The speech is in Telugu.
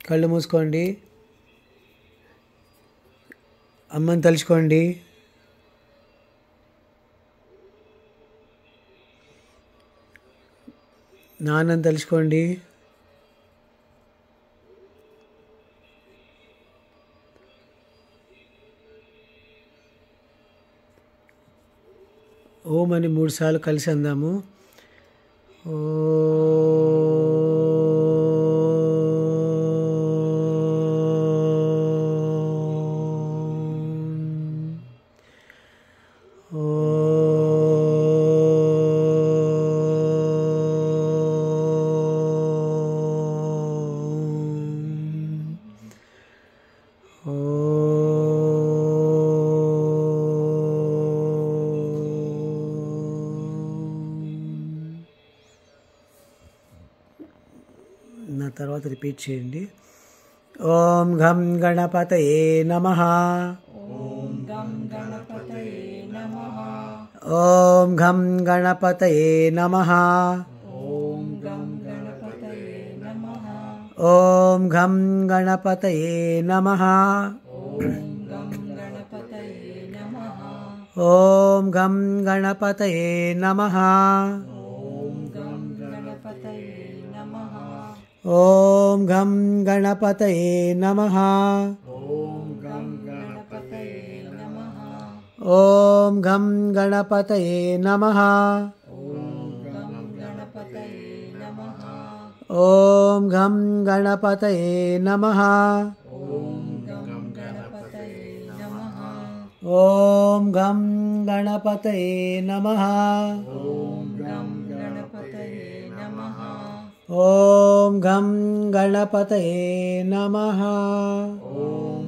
కళ్ళు మూసుకోండి. అమ్మని తలుచుకోండి. నాన్నని తలుచుకోండి. ఓం అని 3 సార్లు కలిసి అందాము. నా తర్వాత రిపీట్ చేయండి. ఓం ఘం గణపతయే నమః. ఓం గం గణపతయే నమః. ఓం ఘం గణపతయే నమః. ఓం గం గణపతయే నమః. ఓం ఘం గణపతయే నమః. ఓం గం గణపతయే నమః. ఓం ఘం గణపతయే నమః. ఓం గం గణపతయే నమః. ఓం ఘం గణపతయే నమః. ఓం గం గణపతయే నమః. ఓం ఘం గణపతయే నమః. ఓం గం గణపతయే నమః. ఓం ఘం గణపతయే నమః. ఓం గం గణపతయే నమః. ఓం ఘం గణపతయే నమః. ఓం గం గణపతయే నమః. ఓం ఘం గణపతయే నమః. ఓం